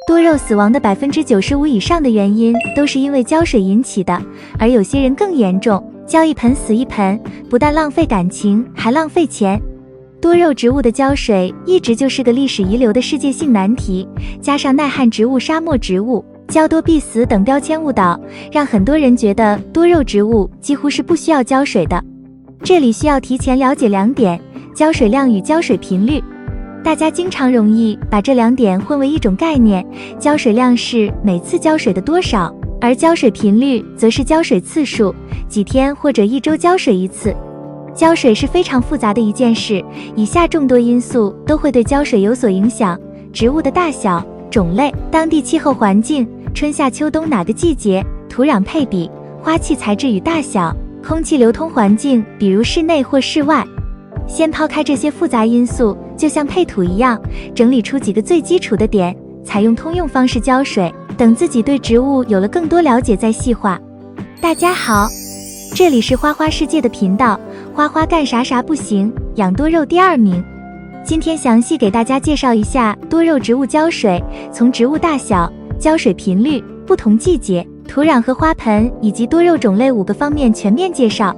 多肉死亡的95%以上的原因都是因为浇水引起的，而有些人更严重，浇一盆死一盆，不但浪费感情，还浪费钱。多肉植物的浇水一直就是个历史遗留的世界性难题，加上耐旱植物、沙漠植物、浇多必死等标签误导，让很多人觉得多肉植物几乎是不需要浇水的。这里需要提前了解2点：浇水量与浇水频率。大家经常容易把这2点混为一种概念，浇水量是每次浇水的多少，而浇水频率则是浇水次数，几天或者1周浇水1次。浇水是非常复杂的一件事，以下众多因素都会对浇水有所影响：植物的大小、种类、当地气候环境、春夏秋冬哪个季节、土壤配比、花器材质与大小、空气流通环境，比如室内或室外。先抛开这些复杂因素，就像配土一样，整理出几个最基础的点，采用通用方式浇水，等自己对植物有了更多了解再细化。大家好，这里是花花世界的频道，花花干啥啥不行，养多肉第2名。今天详细给大家介绍一下多肉植物浇水，从植物大小、浇水频率、不同季节、土壤和花盆以及多肉种类5个方面全面介绍。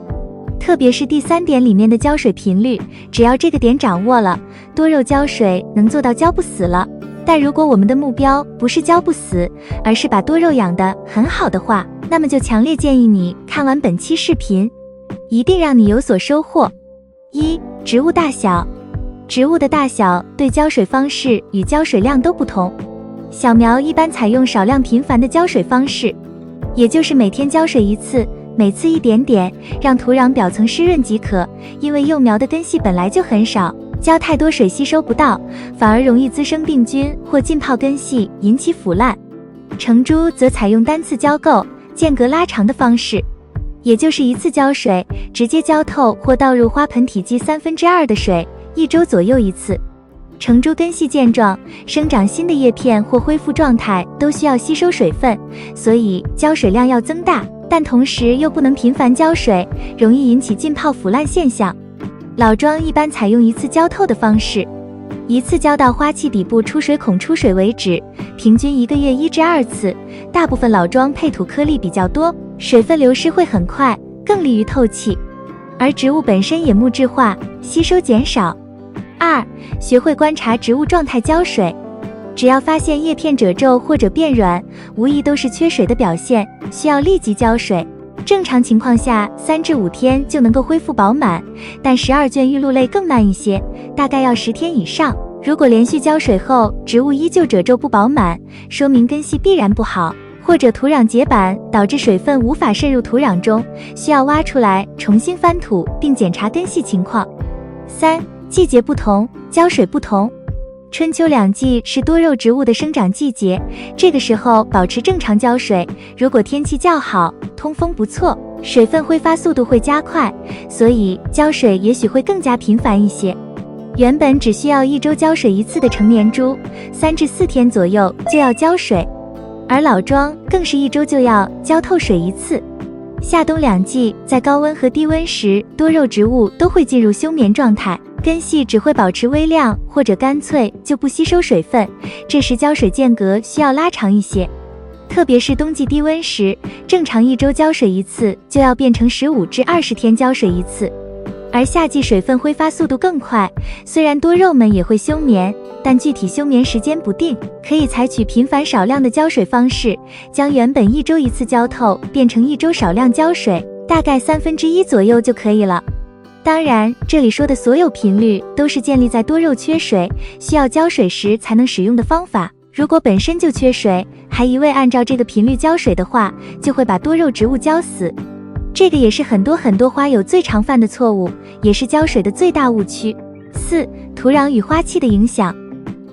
特别是第3点里面的浇水频率，只要这个点掌握了，多肉浇水能做到浇不死了。但如果我们的目标不是浇不死，而是把多肉养得很好的话，那么就强烈建议你看完本期视频，一定让你有所收获。1、植物大小。植物的大小对浇水方式与浇水量都不同。小苗一般采用少量频繁的浇水方式，也就是每天浇水1次，每次一点点，让土壤表层湿润即可。因为幼苗的根系本来就很少，浇太多水吸收不到，反而容易滋生病菌或浸泡根系，引起腐烂。成株则采用单次浇够、间隔拉长的方式，也就是1次浇水，直接浇透或倒入花盆体积2/3的水，1周左右1次。成株根系健壮，生长新的叶片或恢复状态都需要吸收水分，所以浇水量要增大，但同时又不能频繁浇水，容易引起浸泡腐烂现象。老桩一般采用1次浇透的方式，1次浇到花器底部出水孔出水为止，平均1个月1至2次。大部分老桩配土颗粒比较多，水分流失会很快，更利于透气，而植物本身也木质化，吸收减少。2、学会观察植物状态浇水。只要发现叶片褶皱或者变软，无疑都是缺水的表现，需要立即浇水。正常情况下3至5天就能够恢复饱满，但12卷玉露类更慢一些，大概要10天以上。如果连续浇水后植物依旧褶皱不饱满，说明根系必然不好，或者土壤结板导致水分无法渗入土壤中，需要挖出来重新翻土并检查根系情况。3、季节不同，浇水不同。春秋2季是多肉植物的生长季节，这个时候保持正常浇水。如果天气较好，通风不错，水分挥发速度会加快，所以浇水也许会更加频繁一些。原本只需要1周浇水1次的成年株，3至4天左右就要浇水，而老桩更是1周就要浇透水1次。夏冬2季在高温和低温时，多肉植物都会进入休眠状态，根系只会保持微量，或者干脆就不吸收水分，这时浇水间隔需要拉长一些。特别是冬季低温时，正常1周浇水1次就要变成15至20天浇水1次。而夏季水分挥发速度更快，虽然多肉们也会休眠，但具体休眠时间不定，可以采取频繁少量的浇水方式，将原本1周1次浇透变成1周少量浇水，大概1/3左右就可以了。当然，这里说的所有频率都是建立在多肉缺水、需要浇水时才能使用的方法。如果本身就缺水，还一味按照这个频率浇水的话，就会把多肉植物浇死。这个也是很多花友最常犯的错误，也是浇水的最大误区。4、土壤与花器的影响。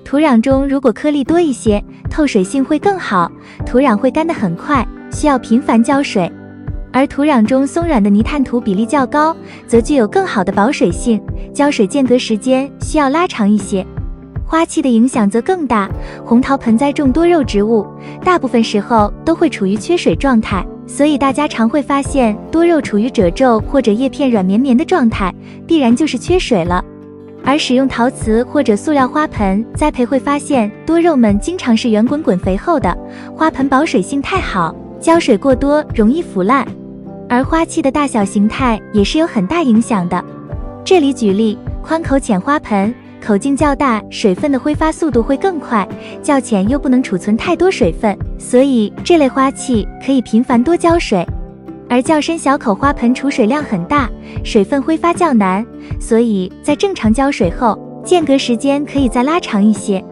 土壤中如果颗粒多一些，透水性会更好，土壤会干得很快，需要频繁浇水。而土壤中松软的泥炭土比例较高，则具有更好的保水性，浇水间隔时间需要拉长一些。花器的影响则更大，红桃盆栽种多肉植物，大部分时候都会处于缺水状态，所以大家常会发现多肉处于褶皱或者叶片软绵绵的状态，必然就是缺水了。而使用陶瓷或者塑料花盆栽培会发现，多肉们经常是圆滚滚肥厚的，花盆保水性太好，浇水过多容易腐烂。而花器的大小形态也是有很大影响的。这里举例，宽口浅花盆，口径较大，水分的挥发速度会更快，较浅又不能储存太多水分，所以这类花器可以频繁多浇水。而较深小口花盆储水量很大，水分挥发较难，所以在正常浇水后，间隔时间可以再拉长一些。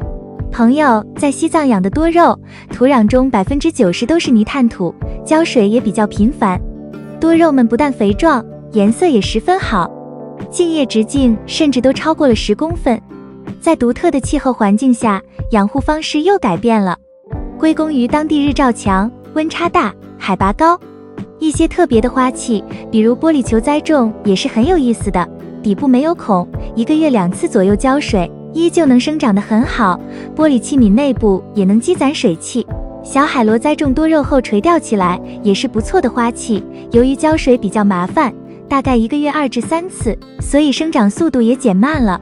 朋友在西藏养的多肉，土壤中90%都是泥炭土，浇水也比较频繁。多肉们不但肥壮，颜色也十分好，茎叶直径甚至都超过了10公分。在独特的气候环境下，养护方式又改变了，归功于当地日照强、温差大、海拔高。一些特别的花器，比如玻璃球栽种也是很有意思的，底部没有孔，1个月2次左右浇水，依旧能生长得很好。玻璃器皿内部也能积攒水汽。小海螺栽种多肉后垂钓起来也是不错的花器，由于浇水比较麻烦，大概1个月2至3次，所以生长速度也减慢了。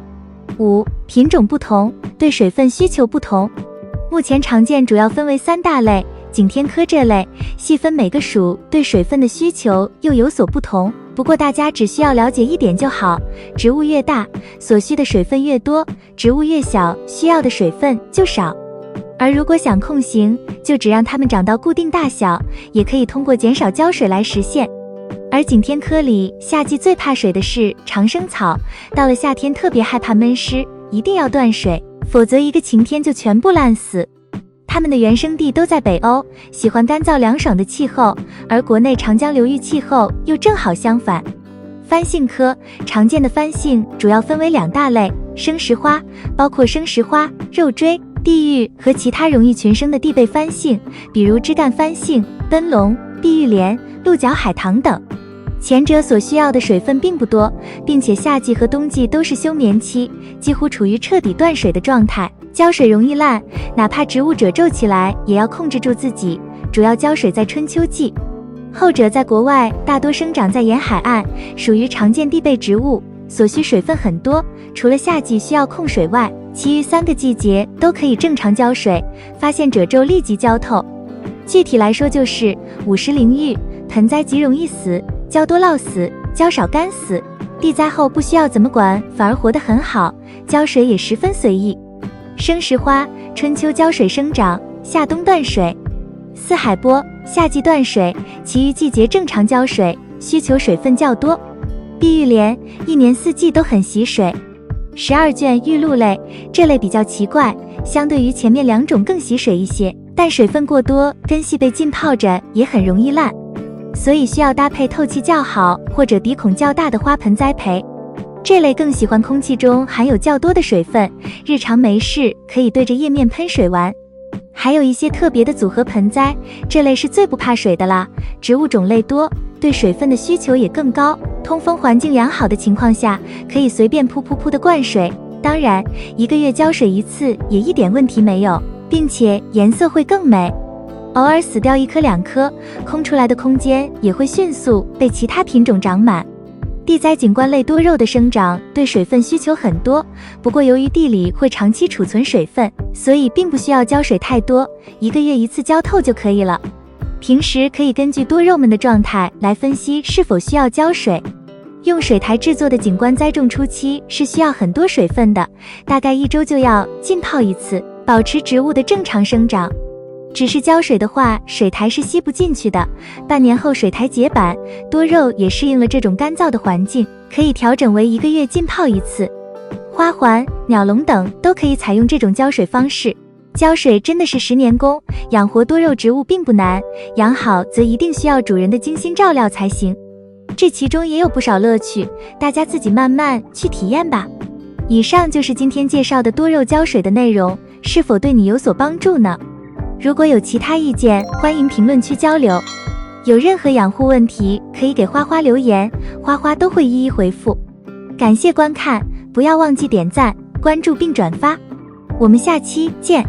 5. 品种不同，对水分需求不同。目前常见主要分为3大类，景天科这类细分每个属对水分的需求又有所不同，不过大家只需要了解一点就好，植物越大，所需的水分越多，植物越小，需要的水分就少。而如果想控型，就只让它们长到固定大小，也可以通过减少浇水来实现。而景天科里夏季最怕水的是长生草，到了夏天特别害怕闷湿，一定要断水，否则一个晴天就全部烂死。它们的原生地都在北欧，喜欢干燥凉爽的气候，而国内长江流域气候又正好相反。番杏科常见的番杏主要分为2大类，生石花包括生石花、肉锥、地狱和其他容易群生的地被番杏，比如枝干番杏、奔龙、碧玉莲、鹿角海棠等。前者所需要的水分并不多，并且夏季和冬季都是休眠期，几乎处于彻底断水的状态，浇水容易烂，哪怕植物褶皱起来也要控制住自己，主要浇水在春秋季。后者在国外大多生长在沿海岸，属于常见地被植物，所需水分很多，除了夏季需要控水外，其余3个季节都可以正常浇水，发现褶皱立即浇透。具体来说就是5时淋浴，盆栽极容易死，浇多涝死，浇少干死。地栽后不需要怎么管，反而活得很好，浇水也十分随意。生石花春秋浇水生长，夏冬断水。四海波夏季断水，其余季节正常浇水，需求水分较多。碧玉莲1年4季都很喜水。12卷玉露类，这类比较奇怪，相对于前面2种更喜水一些，但水分过多，根系被浸泡着也很容易烂，所以需要搭配透气较好或者鼻孔较大的花盆栽培。这类更喜欢空气中含有较多的水分，日常没事可以对着叶面喷水玩。还有一些特别的组合盆栽，这类是最不怕水的啦，植物种类多，对水分的需求也更高，通风环境良好的情况下，可以随便噗噗噗的灌水，当然1个月浇水1次也一点问题没有，并且颜色会更美。偶尔死掉1颗2颗，空出来的空间也会迅速被其他品种长满。地栽景观类多肉的生长对水分需求很多，不过由于地里会长期储存水分，所以并不需要浇水太多，1个月1次浇透就可以了。平时可以根据多肉们的状态来分析是否需要浇水。用水苔制作的景观栽种初期是需要很多水分的，大概1周就要浸泡1次，保持植物的正常生长。只是浇水的话，水苔是吸不进去的，半年后水苔结板，多肉也适应了这种干燥的环境，可以调整为1个月浸泡1次。花环、鸟笼等都可以采用这种浇水方式。浇水真的是10年功，养活多肉植物并不难，养好则一定需要主人的精心照料才行。这其中也有不少乐趣，大家自己慢慢去体验吧。以上就是今天介绍的多肉浇水的内容，是否对你有所帮助呢？如果有其他意见，欢迎评论区交流。有任何养护问题，可以给花花留言，花花都会一一回复。感谢观看，不要忘记点赞、关注并转发。我们下期见。